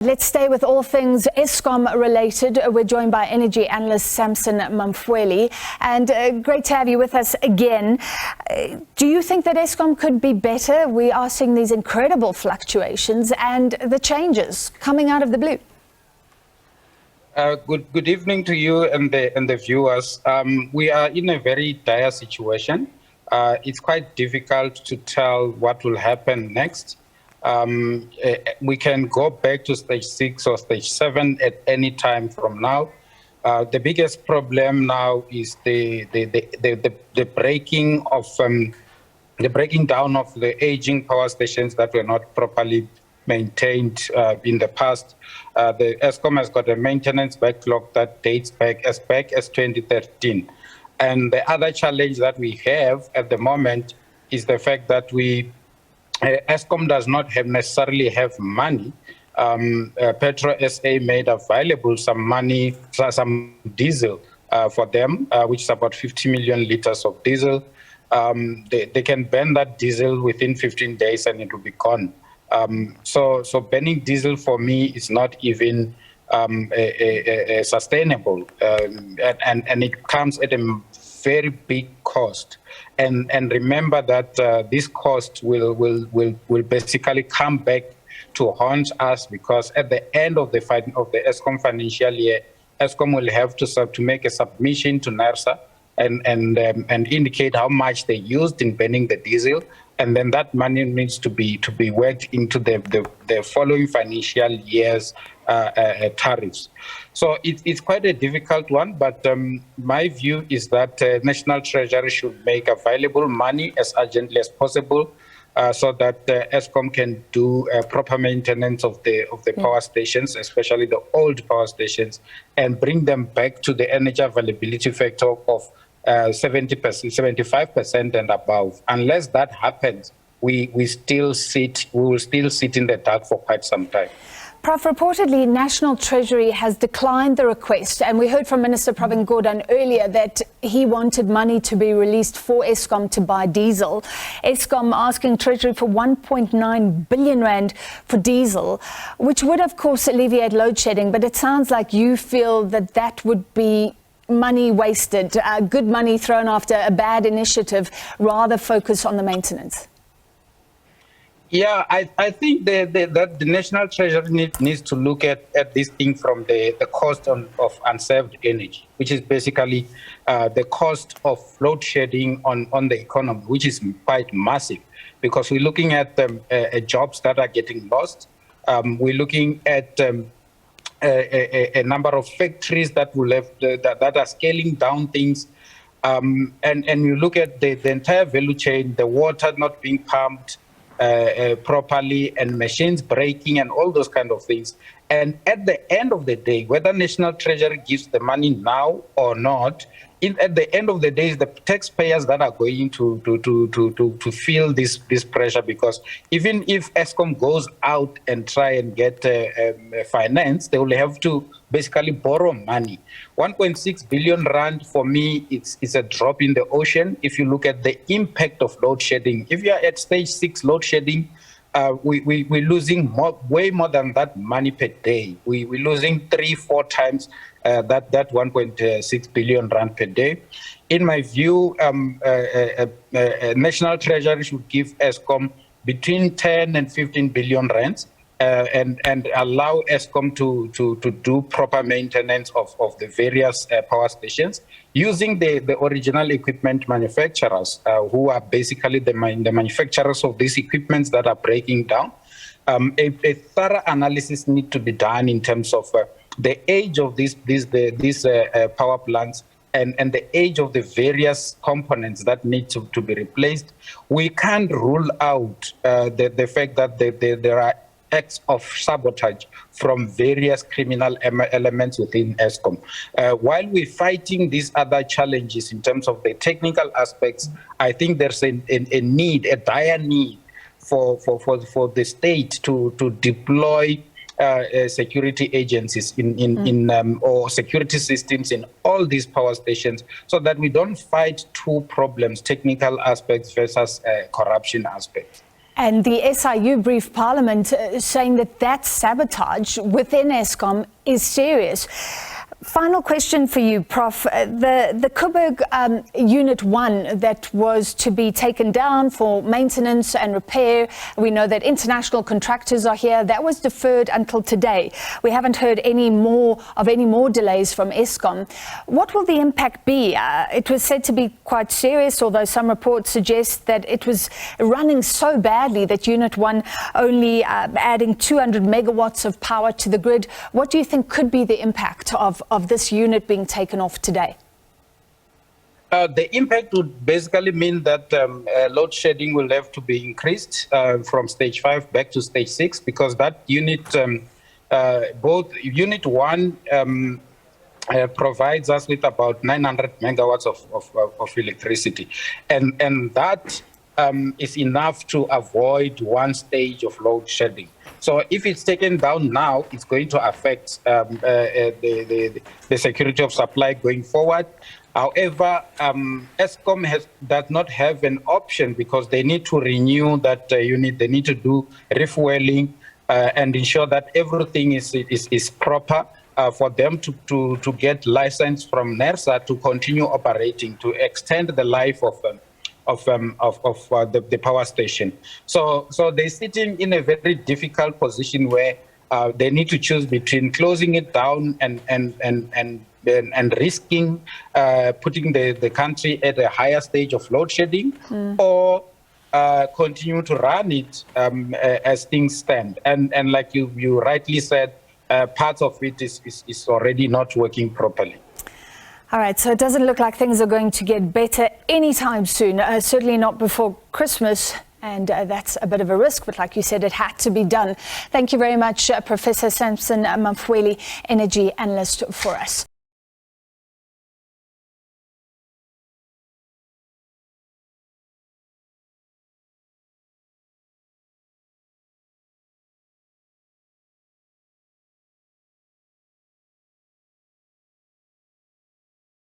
Let's stay with all things Eskom related. We're joined by energy analyst Sampson Mamphweli, and great to have you with us again. Do you think that Eskom could be better? We are seeing these incredible fluctuations and the changes coming out of the blue. Good evening to you and the viewers. We are in a very dire situation. It's quite difficult to tell what will happen next. We can go back to stage 6 or stage 7 at any time from now. The biggest problem now is the breaking down of the aging power stations that were not properly maintained in the past. The Eskom has got a maintenance backlog that dates back as 2013. And the other challenge that we have at the moment is the fact that Eskom does not necessarily have money. Petro SA made available some money, some diesel for them, which is about 50 million liters of diesel. They can ban that diesel within 15 days and it will be gone. So banning diesel for me is not even sustainable, and it comes at a very big cost. And remember that this cost will basically come back to haunt us, because at the end of the Eskom financial year, Eskom will have to make a submission to NERSA and indicate how much they used in banning the diesel, and then that money needs to be worked into the following financial year's tariffs. So it's quite a difficult one, but my view is that National Treasury should make available money as urgently as possible, so that Eskom can do proper maintenance of the power stations, especially the old power stations, and bring them back to the energy availability factor of 70%, 75% and above. Unless that happens, we will still sit in the dark for quite some time. Prof, reportedly, National Treasury has declined the request, and we heard from Minister Pravin Gordhan earlier that he wanted money to be released for Eskom to buy diesel. Eskom asking Treasury for 1.9 billion rand for diesel, which would, of course, alleviate load shedding, but it sounds like you feel that that would be money wasted, good money thrown after a bad initiative, rather focus on the maintenance. Yeah, I think that the National Treasury needs to look at this thing from the cost of unserved energy, which is basically the cost of load shedding on the economy, which is quite massive, because we're looking at jobs that are getting lost. We're looking at a number of factories that will have that are scaling down things, and you look at the entire value chain, the water not being pumped properly, and machines breaking, and all those kind of things. And at the end of the day, whether National Treasury gives the money now or not, at the end of the day, it's the taxpayers that are going to feel this pressure, because even if Eskom goes out and try and get finance, they will have to basically borrow money. 1.6 billion rand, for me, it's a drop in the ocean. If you look at the impact of load shedding, if you are at stage 6 load shedding, we're losing way more than that money per day. We're losing 3-4 times that 1.6 billion rand per day. In my view, National Treasury should give Eskom between 10 and 15 billion rands, and allow Eskom to do proper maintenance of the various power stations using the original equipment manufacturers, who are basically the manufacturers of these equipments that are breaking down. A thorough analysis needs to be done in terms of the age of these power plants, and the age of the various components that need to be replaced. We can't rule out the fact that there are acts of sabotage from various criminal elements within Eskom. While we're fighting these other challenges in terms of the technical aspects, I think there's a dire need for the state to deploy security agencies or security systems in all these power stations, so that we don't fight two problems: technical aspects versus corruption aspects. And the SIU briefed Parliament saying that sabotage within Eskom is serious. Final question for you, Prof. The Koeberg Unit 1 that was to be taken down for maintenance and repair, we know that international contractors are here. That was deferred until today. We haven't heard any more delays from Eskom. What will the impact be? It was said to be quite serious, although some reports suggest that it was running so badly that Unit 1 only adding 200 megawatts of power to the grid. What do you think could be the impact of this unit being taken off today? The impact would basically mean that load shedding will have to be increased from stage 5 back to stage 6, because that unit, both Unit 1 provides us with about 900 megawatts of electricity. And that is enough to avoid one stage of load shedding. So if it's taken down now, it's going to affect the security of supply going forward. However, Eskom does not have an option, because they need to renew that unit. They need to do refueling and ensure that everything is proper for them to get license from NERSA to continue operating, to extend the life of the power station. So they're sitting in a very difficult position where they need to choose between closing it down and risking putting the country at a higher stage of load shedding, or continue to run it as things stand. And like you rightly said, parts of it is already not working properly. All right, so it doesn't look like things are going to get better anytime soon, certainly not before Christmas, and that's a bit of a risk, but like you said, it had to be done. Thank you very much, Professor Sampson Mamphweli, Energy Analyst for us.